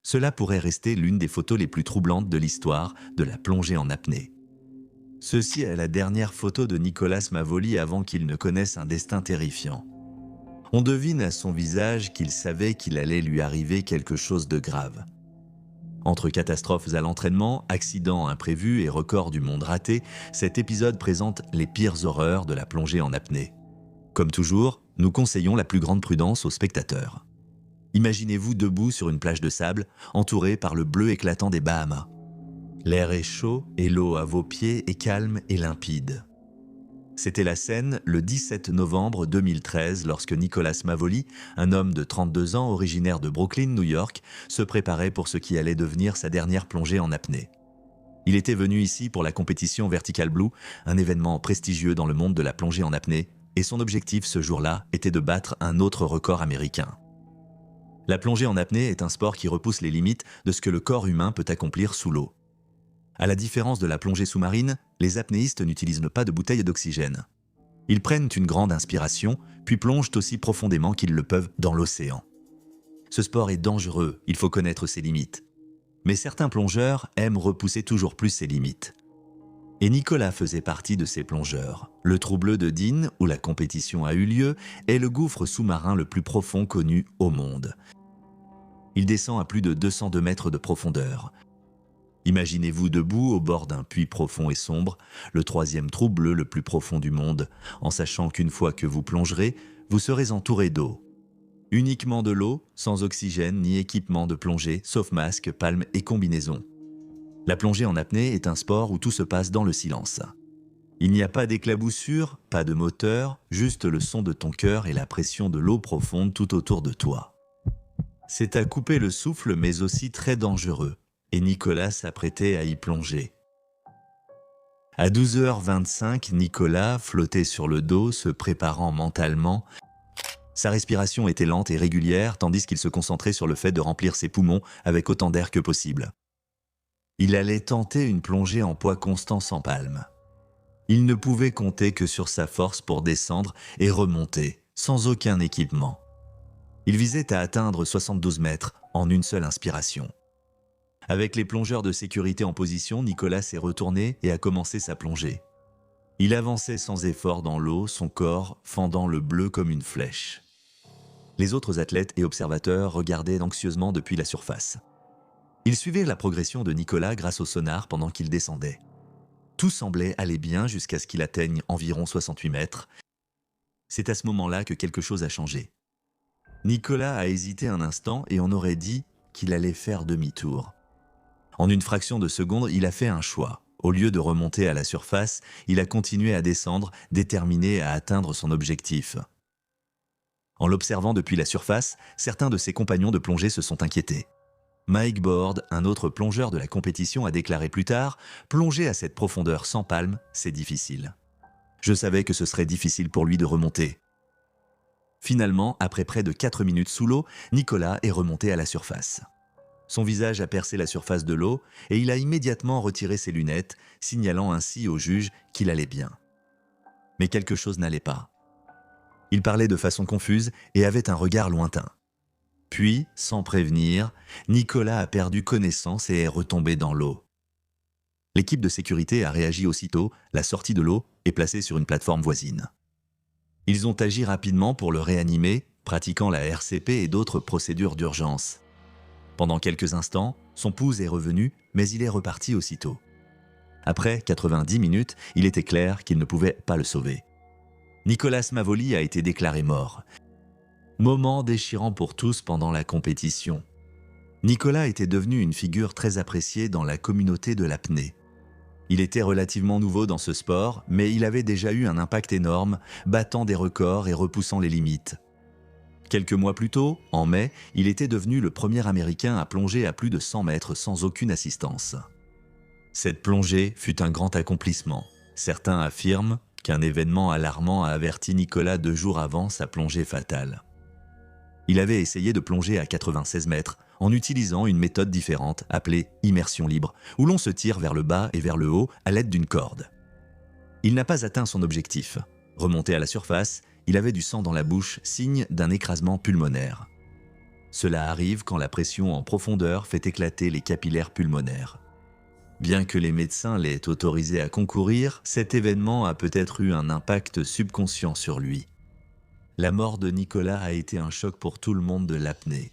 Cela pourrait rester l'une des photos les plus troublantes de l'histoire de la plongée en apnée. Ceci est la dernière photo de Nicolas Mavoli avant qu'il ne connaisse un destin terrifiant. On devine à son visage qu'il savait qu'il allait lui arriver quelque chose de grave. Entre catastrophes à l'entraînement, accidents imprévus et records du monde raté, cet épisode présente les pires horreurs de la plongée en apnée. Comme toujours, nous conseillons la plus grande prudence aux spectateurs. Imaginez-vous debout sur une plage de sable, entouré par le bleu éclatant des Bahamas. L'air est chaud et l'eau à vos pieds est calme et limpide. C'était la scène le 17 novembre 2013 lorsque Nicolas Mavoli, un homme de 32 ans originaire de Brooklyn, New York, se préparait pour ce qui allait devenir sa dernière plongée en apnée. Il était venu ici pour la compétition Vertical Blue, un événement prestigieux dans le monde de la plongée en apnée, et son objectif ce jour-là était de battre un autre record américain. La plongée en apnée est un sport qui repousse les limites de ce que le corps humain peut accomplir sous l'eau. À la différence de la plongée sous-marine, les apnéistes n'utilisent pas de bouteille d'oxygène. Ils prennent une grande inspiration, puis plongent aussi profondément qu'ils le peuvent dans l'océan. Ce sport est dangereux, il faut connaître ses limites. Mais certains plongeurs aiment repousser toujours plus ces limites. Et Nicolas faisait partie de ces plongeurs. Le trou bleu de Dean, où la compétition a eu lieu, est le gouffre sous-marin le plus profond connu au monde. Il descend à plus de 202 mètres de profondeur. Imaginez-vous debout au bord d'un puits profond et sombre, le troisième trou bleu le plus profond du monde, en sachant qu'une fois que vous plongerez, vous serez entouré d'eau. Uniquement de l'eau, sans oxygène ni équipement de plongée, sauf masque, palme et combinaison. La plongée en apnée est un sport où tout se passe dans le silence. Il n'y a pas d'éclaboussure, pas de moteur, juste le son de ton cœur et la pression de l'eau profonde tout autour de toi. C'est à couper le souffle mais aussi très dangereux. Et Nicolas s'apprêtait à y plonger. À 12h25, Nicolas flottait sur le dos, se préparant mentalement. Sa respiration était lente et régulière, tandis qu'il se concentrait sur le fait de remplir ses poumons avec autant d'air que possible. Il allait tenter une plongée en poids constant sans palme. Il ne pouvait compter que sur sa force pour descendre et remonter, sans aucun équipement. Il visait à atteindre 72 mètres en une seule inspiration. Avec les plongeurs de sécurité en position, Nicolas s'est retourné et a commencé sa plongée. Il avançait sans effort dans l'eau, son corps fendant le bleu comme une flèche. Les autres athlètes et observateurs regardaient anxieusement depuis la surface. Ils suivaient la progression de Nicolas grâce au sonar pendant qu'il descendait. Tout semblait aller bien jusqu'à ce qu'il atteigne environ 68 mètres. C'est à ce moment-là que quelque chose a changé. Nicolas a hésité un instant et on aurait dit qu'il allait faire demi-tour. En une fraction de seconde, il a fait un choix. Au lieu de remonter à la surface, il a continué à descendre, déterminé à atteindre son objectif. En l'observant depuis la surface, certains de ses compagnons de plongée se sont inquiétés. Mike Board, un autre plongeur de la compétition, a déclaré plus tard « Plonger à cette profondeur sans palme, c'est difficile. Je savais que ce serait difficile pour lui de remonter. » Finalement, après près de 4 minutes sous l'eau, Nicolas est remonté à la surface. Son visage a percé la surface de l'eau et il a immédiatement retiré ses lunettes, signalant ainsi au juge qu'il allait bien. Mais quelque chose n'allait pas. Il parlait de façon confuse et avait un regard lointain. Puis, sans prévenir, Nicolas a perdu connaissance et est retombé dans l'eau. L'équipe de sécurité a réagi aussitôt, l'a sorti de l'eau et placé sur une plateforme voisine. Ils ont agi rapidement pour le réanimer, pratiquant la RCP et d'autres procédures d'urgence. Pendant quelques instants, son pouls est revenu, mais il est reparti aussitôt. Après 90 minutes, il était clair qu'il ne pouvait pas le sauver. Nicolas Mavoli a été déclaré mort. Moment déchirant pour tous pendant la compétition. Nicolas était devenu une figure très appréciée dans la communauté de l'apnée. Il était relativement nouveau dans ce sport, mais il avait déjà eu un impact énorme, battant des records et repoussant les limites. Quelques mois plus tôt, en mai, il était devenu le premier Américain à plonger à plus de 100 mètres sans aucune assistance. Cette plongée fut un grand accomplissement. Certains affirment qu'un événement alarmant a averti Nicolas 2 jours avant sa plongée fatale. Il avait essayé de plonger à 96 mètres en utilisant une méthode différente appelée immersion libre, où l'on se tire vers le bas et vers le haut à l'aide d'une corde. Il n'a pas atteint son objectif. Remonté à la surface, il avait du sang dans la bouche, signe d'un écrasement pulmonaire. Cela arrive quand la pression en profondeur fait éclater les capillaires pulmonaires. Bien que les médecins l'aient autorisé à concourir, cet événement a peut-être eu un impact subconscient sur lui. La mort de Nicolas a été un choc pour tout le monde de l'apnée.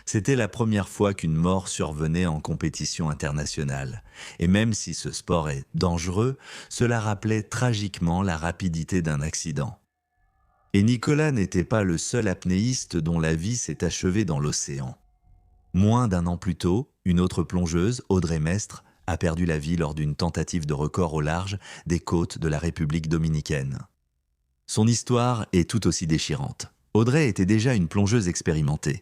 C'était la première fois qu'une mort survenait en compétition internationale. Et même si ce sport est dangereux, cela rappelait tragiquement la rapidité d'un accident. Et Nicolas n'était pas le seul apnéiste dont la vie s'est achevée dans l'océan. Moins d'un an plus tôt, une autre plongeuse, Audrey Mestre, a perdu la vie lors d'une tentative de record au large des côtes de la République dominicaine. Son histoire est tout aussi déchirante. Audrey était déjà une plongeuse expérimentée.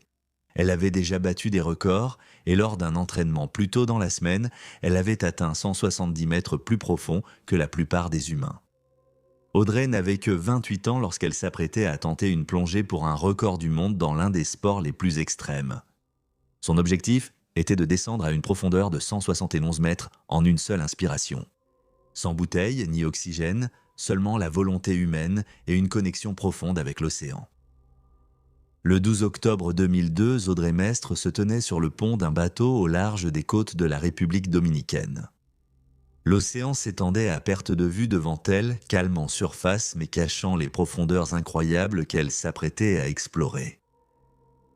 Elle avait déjà battu des records et lors d'un entraînement plus tôt dans la semaine, elle avait atteint 170 mètres plus profond que la plupart des humains. Audrey n'avait que 28 ans lorsqu'elle s'apprêtait à tenter une plongée pour un record du monde dans l'un des sports les plus extrêmes. Son objectif était de descendre à une profondeur de 171 mètres en une seule inspiration. Sans bouteille ni oxygène, seulement la volonté humaine et une connexion profonde avec l'océan. Le 12 octobre 2002, Audrey Mestre se tenait sur le pont d'un bateau au large des côtes de la République dominicaine. L'océan s'étendait à perte de vue devant elle, calme en surface mais cachant les profondeurs incroyables qu'elle s'apprêtait à explorer.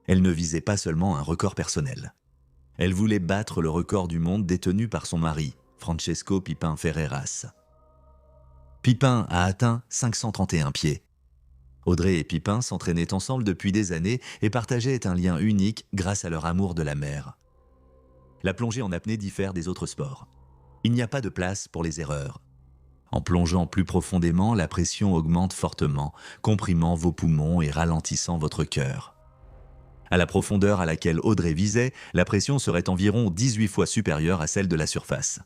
Elle ne visait pas seulement un record personnel. Elle voulait battre le record du monde détenu par son mari, Francesco Pipin Ferreras. Pipin a atteint 531 pieds. Audrey et Pipin s'entraînaient ensemble depuis des années et partageaient un lien unique grâce à leur amour de la mer. La plongée en apnée diffère des autres sports. Il n'y a pas de place pour les erreurs. En plongeant plus profondément, la pression augmente fortement, comprimant vos poumons et ralentissant votre cœur. À la profondeur à laquelle Audrey visait, la pression serait environ 18 fois supérieure à celle de la surface.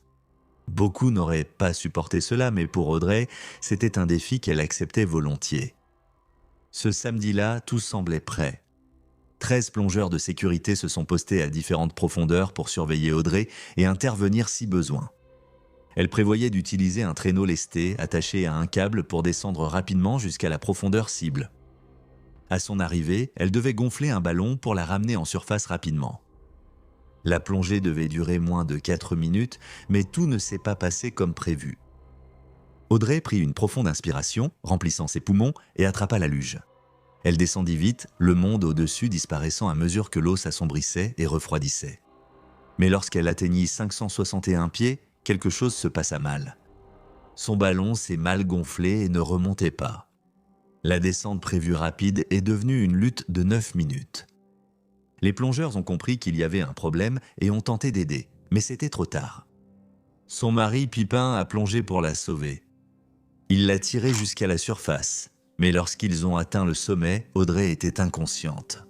Beaucoup n'auraient pas supporté cela, mais pour Audrey, c'était un défi qu'elle acceptait volontiers. Ce samedi-là, tout semblait prêt. 13 plongeurs de sécurité se sont postés à différentes profondeurs pour surveiller Audrey et intervenir si besoin. Elle prévoyait d'utiliser un traîneau lesté attaché à un câble pour descendre rapidement jusqu'à la profondeur cible. À son arrivée, elle devait gonfler un ballon pour la ramener en surface rapidement. La plongée devait durer moins de 4 minutes, mais tout ne s'est pas passé comme prévu. Audrey prit une profonde inspiration, remplissant ses poumons, et attrapa la luge. Elle descendit vite, le monde au-dessus disparaissant à mesure que l'eau s'assombrissait et refroidissait. Mais lorsqu'elle atteignit 561 pieds, quelque chose se passa mal. Son ballon s'est mal gonflé et ne remontait pas. La descente prévue rapide est devenue une lutte de 9 minutes. Les plongeurs ont compris qu'il y avait un problème et ont tenté d'aider, mais c'était trop tard. Son mari Pipin a plongé pour la sauver. Il l'a tirée jusqu'à la surface, mais lorsqu'ils ont atteint le sommet, Audrey était inconsciente.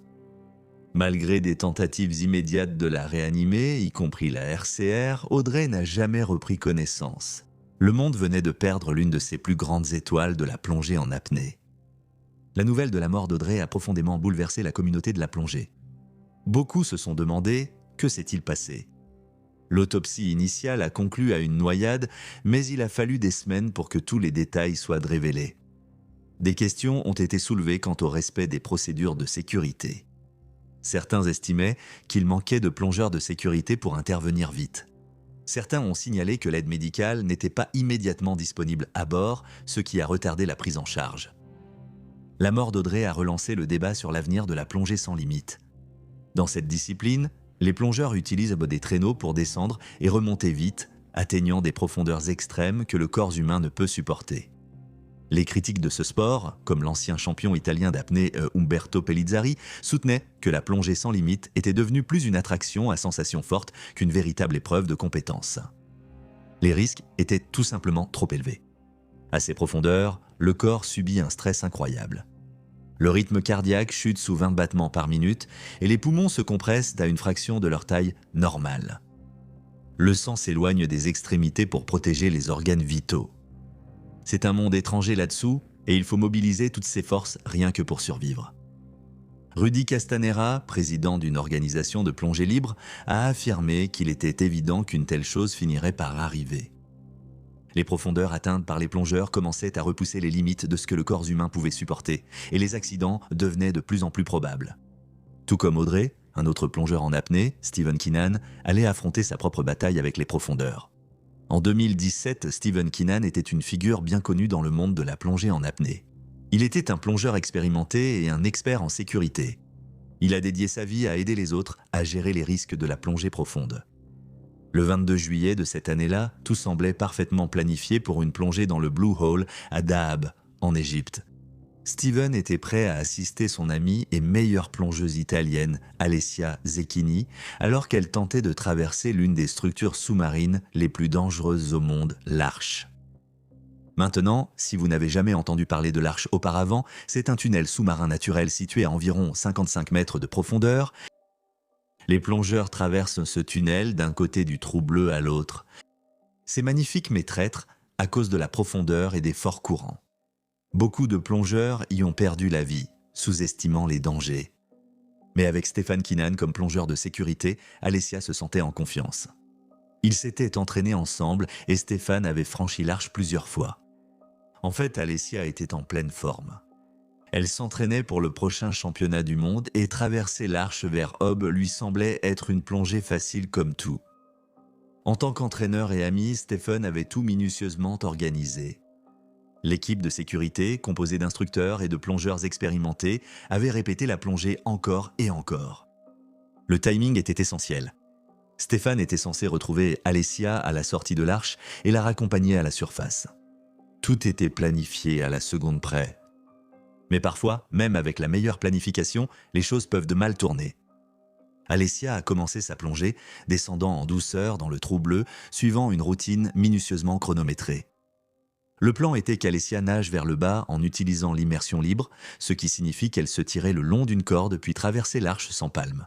Malgré des tentatives immédiates de la réanimer, y compris la RCR, Audrey n'a jamais repris connaissance. Le monde venait de perdre l'une de ses plus grandes étoiles de la plongée en apnée. La nouvelle de la mort d'Audrey a profondément bouleversé la communauté de la plongée. Beaucoup se sont demandé « que s'est-il passé ?» L'autopsie initiale a conclu à une noyade, mais il a fallu des semaines pour que tous les détails soient révélés. Des questions ont été soulevées quant au respect des procédures de sécurité. Certains estimaient qu'il manquait de plongeurs de sécurité pour intervenir vite. Certains ont signalé que l'aide médicale n'était pas immédiatement disponible à bord, ce qui a retardé la prise en charge. La mort d'Audrey a relancé le débat sur l'avenir de la plongée sans limite. Dans cette discipline, les plongeurs utilisent des traîneaux pour descendre et remonter vite, atteignant des profondeurs extrêmes que le corps humain ne peut supporter. Les critiques de ce sport, comme l'ancien champion italien d'apnée Umberto Pellizzari, soutenaient que la plongée sans limite était devenue plus une attraction à sensations fortes qu'une véritable épreuve de compétence. Les risques étaient tout simplement trop élevés. À ces profondeurs, le corps subit un stress incroyable. Le rythme cardiaque chute sous 20 battements par minute et les poumons se compressent à une fraction de leur taille normale. Le sang s'éloigne des extrémités pour protéger les organes vitaux. C'est un monde étranger là-dessous et il faut mobiliser toutes ses forces rien que pour survivre. Rudy Castanera, président d'une organisation de plongée libre, a affirmé qu'il était évident qu'une telle chose finirait par arriver. Les profondeurs atteintes par les plongeurs commençaient à repousser les limites de ce que le corps humain pouvait supporter, et les accidents devenaient de plus en plus probables. Tout comme Audrey, un autre plongeur en apnée, Stephen Keenan, allait affronter sa propre bataille avec les profondeurs. En 2017, Stephen Keenan était une figure bien connue dans le monde de la plongée en apnée. Il était un plongeur expérimenté et un expert en sécurité. Il a dédié sa vie à aider les autres à gérer les risques de la plongée profonde. Le 22 juillet de cette année-là, tout semblait parfaitement planifié pour une plongée dans le Blue Hole à Dahab, en Égypte. Steven était prêt à assister son amie et meilleure plongeuse italienne, Alessia Zecchini, alors qu'elle tentait de traverser l'une des structures sous-marines les plus dangereuses au monde, l'Arche. Maintenant, si vous n'avez jamais entendu parler de l'Arche auparavant, c'est un tunnel sous-marin naturel situé à environ 55 mètres de profondeur. Les plongeurs traversent ce tunnel d'un côté du trou bleu à l'autre. C'est magnifique mais traître à cause de la profondeur et des forts courants. Beaucoup de plongeurs y ont perdu la vie, sous-estimant les dangers. Mais avec Stephen Keenan comme plongeur de sécurité, Alessia se sentait en confiance. Ils s'étaient entraînés ensemble et Stephen avait franchi l'Arche plusieurs fois. En fait, Alessia était en pleine forme. Elle s'entraînait pour le prochain championnat du monde et traverser l'Arche vers Hob lui semblait être une plongée facile comme tout. En tant qu'entraîneur et ami, Stephen avait tout minutieusement organisé. L'équipe de sécurité, composée d'instructeurs et de plongeurs expérimentés, avait répété la plongée encore et encore. Le timing était essentiel. Stephen était censé retrouver Alessia à la sortie de l'Arche et la raccompagner à la surface. Tout était planifié à la seconde près. Mais parfois, même avec la meilleure planification, les choses peuvent de mal tourner. Alessia a commencé sa plongée, descendant en douceur dans le trou bleu, suivant une routine minutieusement chronométrée. Le plan était qu'Alessia nage vers le bas en utilisant l'immersion libre, ce qui signifie qu'elle se tirait le long d'une corde puis traversait l'Arche sans palme.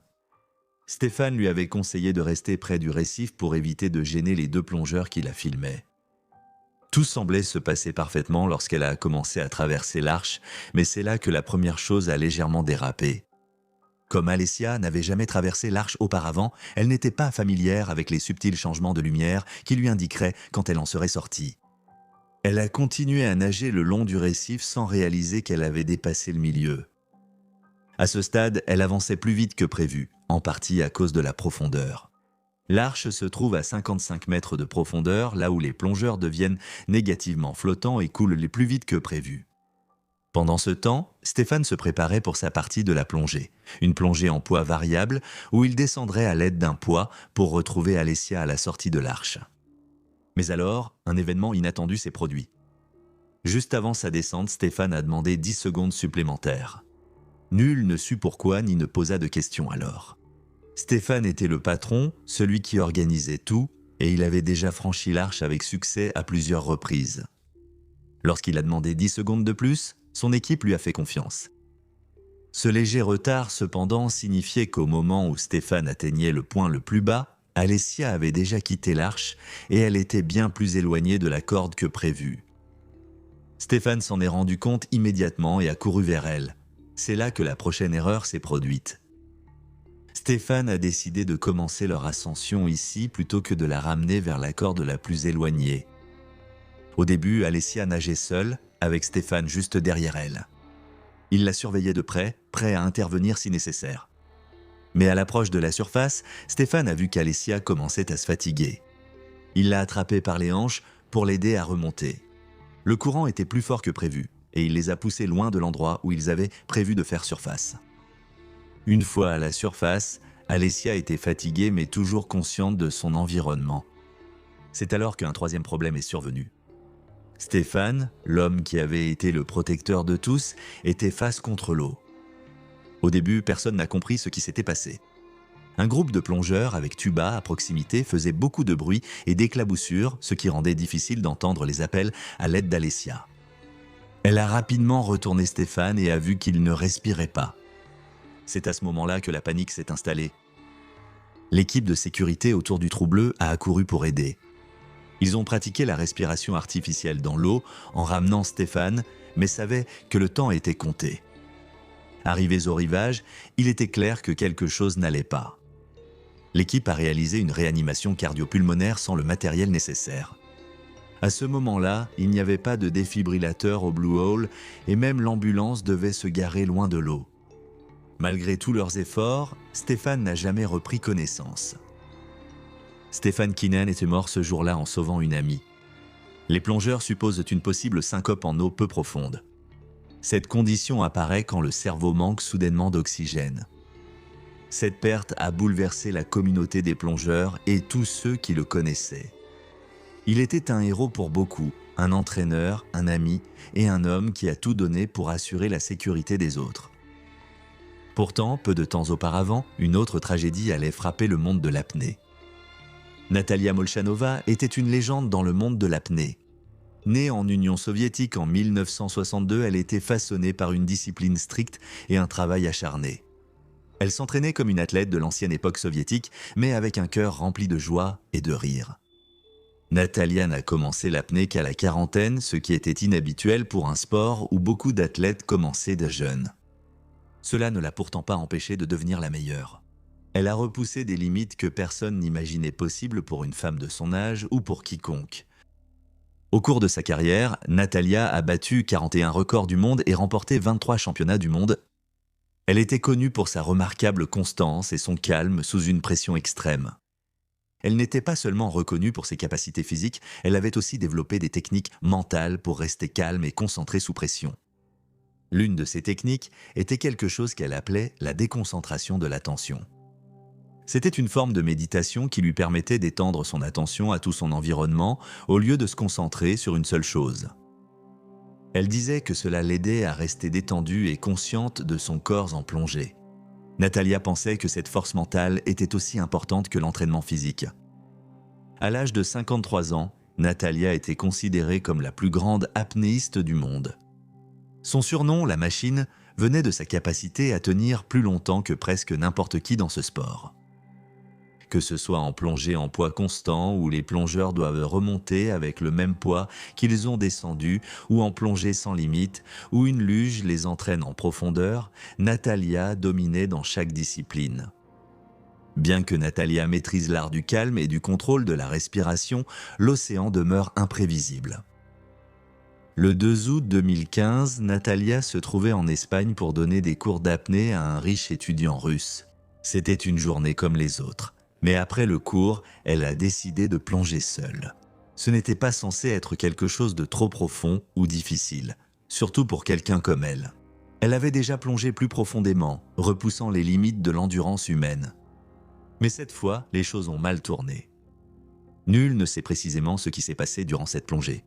Stephen lui avait conseillé de rester près du récif pour éviter de gêner les deux plongeurs qui la filmaient. Tout semblait se passer parfaitement lorsqu'elle a commencé à traverser l'Arche, mais c'est là que la première chose a légèrement dérapé. Comme Alessia n'avait jamais traversé l'Arche auparavant, elle n'était pas familière avec les subtils changements de lumière qui lui indiqueraient quand elle en serait sortie. Elle a continué à nager le long du récif sans réaliser qu'elle avait dépassé le milieu. À ce stade, elle avançait plus vite que prévu, en partie à cause de la profondeur. L'Arche se trouve à 55 mètres de profondeur, là où les plongeurs deviennent négativement flottants et coulent les plus vite que prévu. Pendant ce temps, Stephen se préparait pour sa partie de la plongée, une plongée en poids variable où il descendrait à l'aide d'un poids pour retrouver Alessia à la sortie de l'Arche. Mais alors, un événement inattendu s'est produit. Juste avant sa descente, Stephen a demandé 10 secondes supplémentaires. Nul ne sut pourquoi ni ne posa de questions alors. Stephen était le patron, celui qui organisait tout, et il avait déjà franchi l'Arche avec succès à plusieurs reprises. Lorsqu'il a demandé 10 secondes de plus, son équipe lui a fait confiance. Ce léger retard, cependant, signifiait qu'au moment où Stephen atteignait le point le plus bas, Alessia avait déjà quitté l'Arche et elle était bien plus éloignée de la corde que prévu. Stephen s'en est rendu compte immédiatement et a couru vers elle. C'est là que la prochaine erreur s'est produite. Stephen a décidé de commencer leur ascension ici plutôt que de la ramener vers la corde la plus éloignée. Au début, Alessia nageait seule, avec Stephen juste derrière elle. Il la surveillait de près, prêt à intervenir si nécessaire. Mais à l'approche de la surface, Stephen a vu qu'Alessia commençait à se fatiguer. Il l'a attrapée par les hanches pour l'aider à remonter. Le courant était plus fort que prévu, et il les a poussés loin de l'endroit où ils avaient prévu de faire surface. Une fois à la surface, Alessia était fatiguée mais toujours consciente de son environnement. C'est alors qu'un troisième problème est survenu. Stephen, l'homme qui avait été le protecteur de tous, était face contre l'eau. Au début, personne n'a compris ce qui s'était passé. Un groupe de plongeurs avec tuba à proximité faisait beaucoup de bruit et d'éclaboussures, ce qui rendait difficile d'entendre les appels à l'aide d'Alessia. Elle a rapidement retourné Stephen et a vu qu'il ne respirait pas. C'est à ce moment-là que la panique s'est installée. L'équipe de sécurité autour du trou bleu a accouru pour aider. Ils ont pratiqué la respiration artificielle dans l'eau en ramenant Stephen, mais savaient que le temps était compté. Arrivés au rivage, il était clair que quelque chose n'allait pas. L'équipe a réalisé une réanimation cardio-pulmonaire sans le matériel nécessaire. À ce moment-là, il n'y avait pas de défibrillateur au Blue Hole et même l'ambulance devait se garer loin de l'eau. Malgré tous leurs efforts, Stefan n'a jamais repris connaissance. Stefan Kinen était mort ce jour-là en sauvant une amie. Les plongeurs supposent une possible syncope en eau peu profonde. Cette condition apparaît quand le cerveau manque soudainement d'oxygène. Cette perte a bouleversé la communauté des plongeurs et tous ceux qui le connaissaient. Il était un héros pour beaucoup, un entraîneur, un ami et un homme qui a tout donné pour assurer la sécurité des autres. Pourtant, peu de temps auparavant, une autre tragédie allait frapper le monde de l'apnée. Natalia Molchanova était une légende dans le monde de l'apnée. Née en Union soviétique en 1962, elle était façonnée par une discipline stricte et un travail acharné. Elle s'entraînait comme une athlète de l'ancienne époque soviétique, mais avec un cœur rempli de joie et de rire. Natalia n'a commencé l'apnée qu'à la quarantaine, ce qui était inhabituel pour un sport où beaucoup d'athlètes commençaient de jeunes. Cela ne l'a pourtant pas empêchée de devenir la meilleure. Elle a repoussé des limites que personne n'imaginait possibles pour une femme de son âge ou pour quiconque. Au cours de sa carrière, Natalia a battu 41 records du monde et remporté 23 championnats du monde. Elle était connue pour sa remarquable constance et son calme sous une pression extrême. Elle n'était pas seulement reconnue pour ses capacités physiques, elle avait aussi développé des techniques mentales pour rester calme et concentrée sous pression. L'une de ces techniques était quelque chose qu'elle appelait la déconcentration de l'attention. C'était une forme de méditation qui lui permettait d'étendre son attention à tout son environnement au lieu de se concentrer sur une seule chose. Elle disait que cela l'aidait à rester détendue et consciente de son corps en plongée. Natalia pensait que cette force mentale était aussi importante que l'entraînement physique. À l'âge de 53 ans, Natalia était considérée comme la plus grande apnéiste du monde. Son surnom, la machine, venait de sa capacité à tenir plus longtemps que presque n'importe qui dans ce sport. Que ce soit en plongée en poids constant où les plongeurs doivent remonter avec le même poids qu'ils ont descendu, ou en plongée sans limite, où une luge les entraîne en profondeur, Natalia dominait dans chaque discipline. Bien que Natalia maîtrise l'art du calme et du contrôle de la respiration, l'océan demeure imprévisible. Le 2 août 2015, Natalia se trouvait en Espagne pour donner des cours d'apnée à un riche étudiant russe. C'était une journée comme les autres. Mais après le cours, elle a décidé de plonger seule. Ce n'était pas censé être quelque chose de trop profond ou difficile, surtout pour quelqu'un comme elle. Elle avait déjà plongé plus profondément, repoussant les limites de l'endurance humaine. Mais cette fois, les choses ont mal tourné. Nul ne sait précisément ce qui s'est passé durant cette plongée.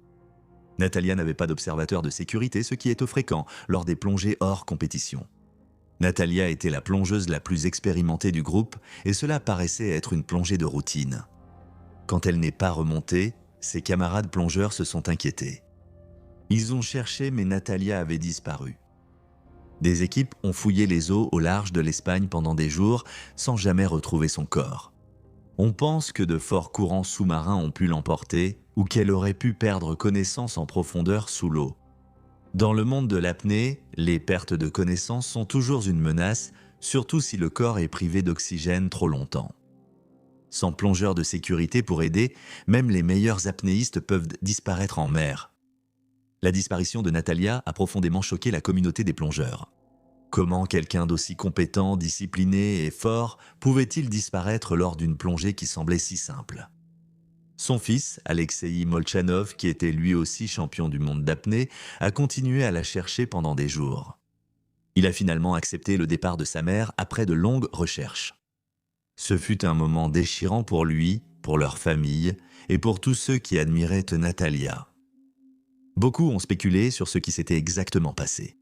Natalia n'avait pas d'observateur de sécurité, ce qui est fréquent lors des plongées hors compétition. Natalia était la plongeuse la plus expérimentée du groupe et cela paraissait être une plongée de routine. Quand elle n'est pas remontée, ses camarades plongeurs se sont inquiétés. Ils ont cherché mais Natalia avait disparu. Des équipes ont fouillé les eaux au large de l'Espagne pendant des jours sans jamais retrouver son corps. On pense que de forts courants sous-marins ont pu l'emporter ou qu'elle aurait pu perdre connaissance en profondeur sous l'eau. Dans le monde de l'apnée, les pertes de connaissance sont toujours une menace, surtout si le corps est privé d'oxygène trop longtemps. Sans plongeur de sécurité pour aider, même les meilleurs apnéistes peuvent disparaître en mer. La disparition de Natalia a profondément choqué la communauté des plongeurs. Comment quelqu'un d'aussi compétent, discipliné et fort pouvait-il disparaître lors d'une plongée qui semblait si simple ? Son fils, Alexei Molchanov, qui était lui aussi champion du monde d'apnée, a continué à la chercher pendant des jours. Il a finalement accepté le départ de sa mère après de longues recherches. Ce fut un moment déchirant pour lui, pour leur famille et pour tous ceux qui admiraient Natalia. Beaucoup ont spéculé sur ce qui s'était exactement passé.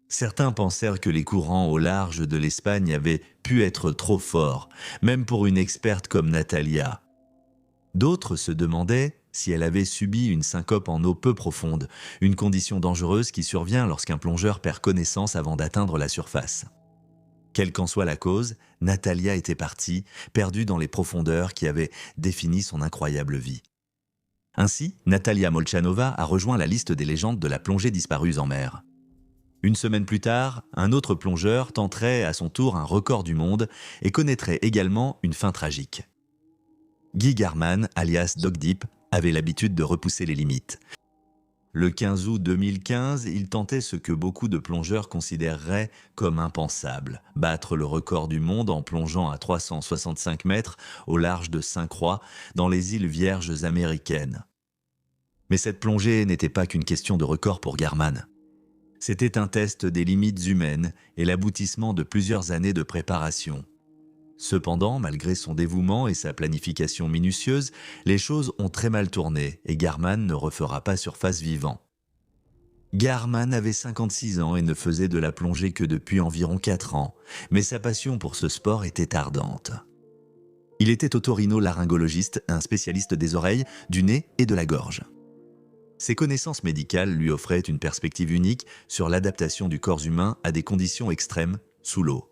Certains pensèrent que les courants au large de l'Espagne avaient pu être trop forts, même pour une experte comme Natalia. D'autres se demandaient si elle avait subi une syncope en eau peu profonde, une condition dangereuse qui survient lorsqu'un plongeur perd connaissance avant d'atteindre la surface. Quelle qu'en soit la cause, Natalia était partie, perdue dans les profondeurs qui avaient défini son incroyable vie. Ainsi, Natalia Molchanova a rejoint la liste des légendes de la plongée disparues en mer. Une semaine plus tard, un autre plongeur tenterait à son tour un record du monde et connaîtrait également une fin tragique. Guy Garman, alias Doc Deep, avait l'habitude de repousser les limites. Le 15 août 2015, il tentait ce que beaucoup de plongeurs considéreraient comme impensable, battre le record du monde en plongeant à 365 mètres au large de Saint-Croix dans les îles Vierges américaines. Mais cette plongée n'était pas qu'une question de record pour Garman. C'était un test des limites humaines et l'aboutissement de plusieurs années de préparation. Cependant, malgré son dévouement et sa planification minutieuse, les choses ont très mal tourné et Garman ne refera pas surface vivant. Garman avait 56 ans et ne faisait de la plongée que depuis environ 4 ans, mais sa passion pour ce sport était ardente. Il était otorino-laryngologiste, un spécialiste des oreilles, du nez et de la gorge. Ses connaissances médicales lui offraient une perspective unique sur l'adaptation du corps humain à des conditions extrêmes sous l'eau.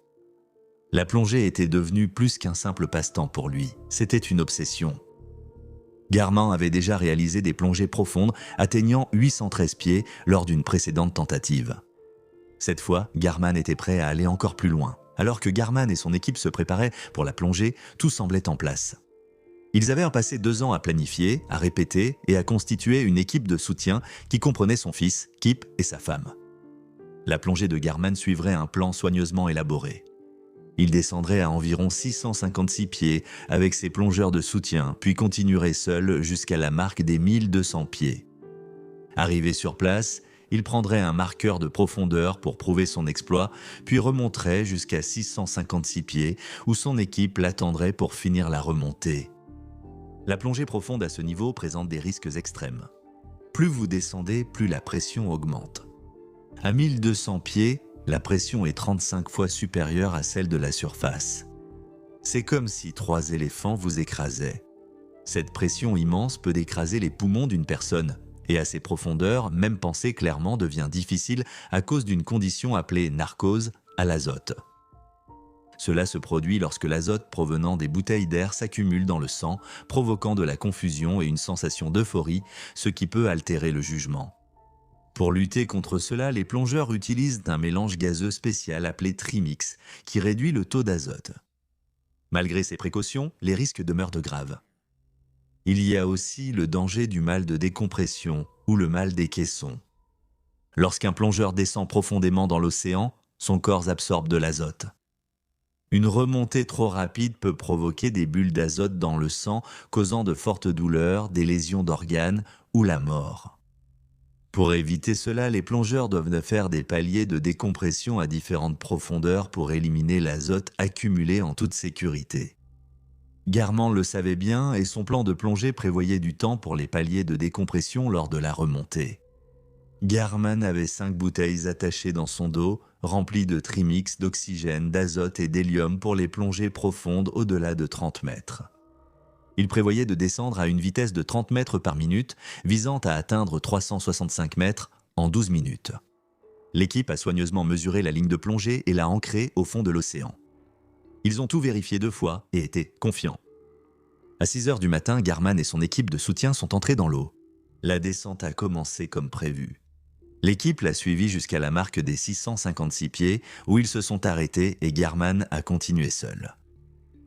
La plongée était devenue plus qu'un simple passe-temps pour lui, c'était une obsession. Garman avait déjà réalisé des plongées profondes atteignant 813 pieds lors d'une précédente tentative. Cette fois, Garman était prêt à aller encore plus loin. Alors que Garman et son équipe se préparaient pour la plongée, tout semblait en place. Ils avaient passé 2 ans à planifier, à répéter et à constituer une équipe de soutien qui comprenait son fils, Kip et sa femme. La plongée de Garman suivrait un plan soigneusement élaboré. Il descendrait à environ 656 pieds avec ses plongeurs de soutien, puis continuerait seul jusqu'à la marque des 1200 pieds. Arrivé sur place, il prendrait un marqueur de profondeur pour prouver son exploit, puis remonterait jusqu'à 656 pieds où son équipe l'attendrait pour finir la remontée. La plongée profonde à ce niveau présente des risques extrêmes. Plus vous descendez, plus la pression augmente. À 1200 pieds, la pression est 35 fois supérieure à celle de la surface. C'est comme si 3 éléphants vous écrasaient. Cette pression immense peut écraser les poumons d'une personne, et à ces profondeurs, même penser clairement devient difficile à cause d'une condition appelée narcose à l'azote. Cela se produit lorsque l'azote provenant des bouteilles d'air s'accumule dans le sang, provoquant de la confusion et une sensation d'euphorie, ce qui peut altérer le jugement. Pour lutter contre cela, les plongeurs utilisent un mélange gazeux spécial appelé Trimix, qui réduit le taux d'azote. Malgré ces précautions, les risques demeurent de graves. Il y a aussi le danger du mal de décompression ou le mal des caissons. Lorsqu'un plongeur descend profondément dans l'océan, son corps absorbe de l'azote. Une remontée trop rapide peut provoquer des bulles d'azote dans le sang, causant de fortes douleurs, des lésions d'organes ou la mort. Pour éviter cela, les plongeurs doivent faire des paliers de décompression à différentes profondeurs pour éliminer l'azote accumulé en toute sécurité. Garman le savait bien et son plan de plongée prévoyait du temps pour les paliers de décompression lors de la remontée. Garman avait 5 bouteilles attachées dans son dos, remplies de trimix, d'oxygène, d'azote et d'hélium pour les plongées profondes au-delà de 30 mètres. Il prévoyait de descendre à une vitesse de 30 mètres par minute, visant à atteindre 365 mètres en 12 minutes. L'équipe a soigneusement mesuré la ligne de plongée et l'a ancrée au fond de l'océan. Ils ont tout vérifié 2 fois et étaient confiants. À 6 heures du matin, Garman et son équipe de soutien sont entrés dans l'eau. La descente a commencé comme prévu. L'équipe l'a suivi jusqu'à la marque des 656 pieds où ils se sont arrêtés et Garman a continué seul.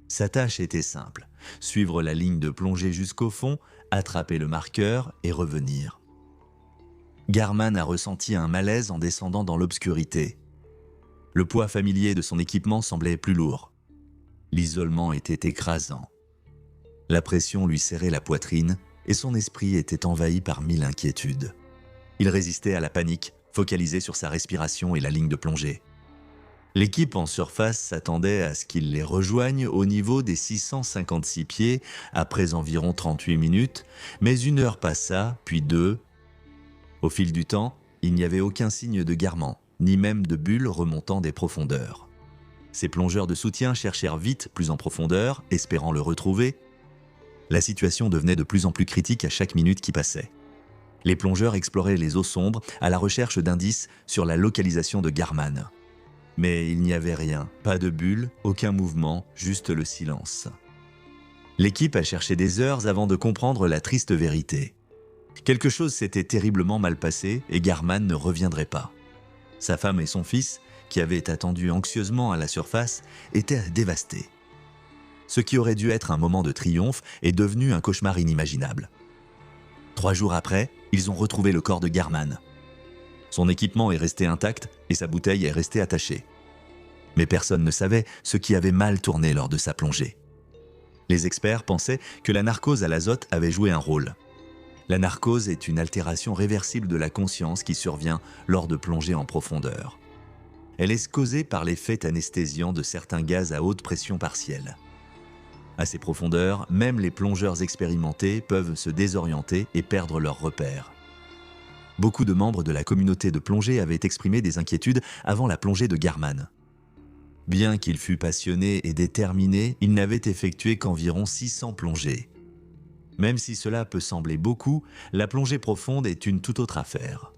Sa tâche était simple, suivre la ligne de plongée jusqu'au fond, attraper le marqueur et revenir. Garman a ressenti un malaise en descendant dans l'obscurité. Le poids familier de son équipement semblait plus lourd. L'isolement était écrasant. La pression lui serrait la poitrine et son esprit était envahi par 1000 inquiétudes. Il résistait à la panique, focalisé sur sa respiration et la ligne de plongée. L'équipe en surface s'attendait à ce qu'il les rejoigne au niveau des 656 pieds après environ 38 minutes, mais 1 heure passa, puis 2. Au fil du temps, il n'y avait aucun signe de Garman, ni même de bulles remontant des profondeurs. Ces plongeurs de soutien cherchèrent vite plus en profondeur, espérant le retrouver. La situation devenait de plus en plus critique à chaque minute qui passait. Les plongeurs exploraient les eaux sombres à la recherche d'indices sur la localisation de Garman. Mais il n'y avait rien, pas de bulles, aucun mouvement, juste le silence. L'équipe a cherché des heures avant de comprendre la triste vérité. Quelque chose s'était terriblement mal passé et Garman ne reviendrait pas. Sa femme et son fils, qui avaient attendu anxieusement à la surface, étaient dévastés. Ce qui aurait dû être un moment de triomphe est devenu un cauchemar inimaginable. 3 jours après, ils ont retrouvé le corps de Garman. Son équipement est resté intact et sa bouteille est restée attachée. Mais personne ne savait ce qui avait mal tourné lors de sa plongée. Les experts pensaient que la narcose à l'azote avait joué un rôle. La narcose est une altération réversible de la conscience qui survient lors de plongées en profondeur. Elle est causée par l'effet anesthésiant de certains gaz à haute pression partielle. À ces profondeurs, même les plongeurs expérimentés peuvent se désorienter et perdre leurs repères. Beaucoup de membres de la communauté de plongée avaient exprimé des inquiétudes avant la plongée de Garman. Bien qu'il fût passionné et déterminé, il n'avait effectué qu'environ 600 plongées. Même si cela peut sembler beaucoup, la plongée profonde est une toute autre affaire.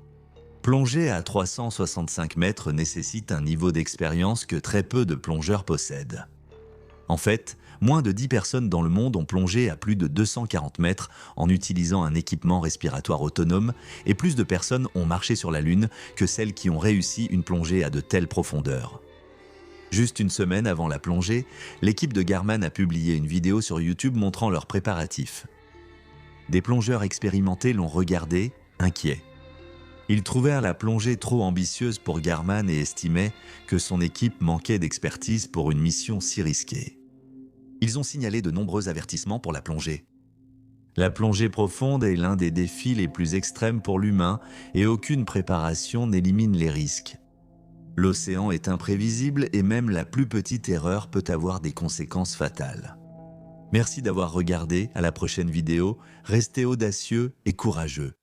Plonger à 365 mètres nécessite un niveau d'expérience que très peu de plongeurs possèdent. En fait, moins de 10 personnes dans le monde ont plongé à plus de 240 mètres en utilisant un équipement respiratoire autonome et plus de personnes ont marché sur la Lune que celles qui ont réussi une plongée à de telles profondeurs. Juste une semaine avant la plongée, l'équipe de Garman a publié une vidéo sur YouTube montrant leurs préparatifs. Des plongeurs expérimentés l'ont regardé, inquiets. Ils trouvèrent la plongée trop ambitieuse pour Garman et estimaient que son équipe manquait d'expertise pour une mission si risquée. Ils ont signalé de nombreux avertissements pour la plongée. La plongée profonde est l'un des défis les plus extrêmes pour l'humain et aucune préparation n'élimine les risques. L'océan est imprévisible et même la plus petite erreur peut avoir des conséquences fatales. Merci d'avoir regardé, à la prochaine vidéo, restez audacieux et courageux.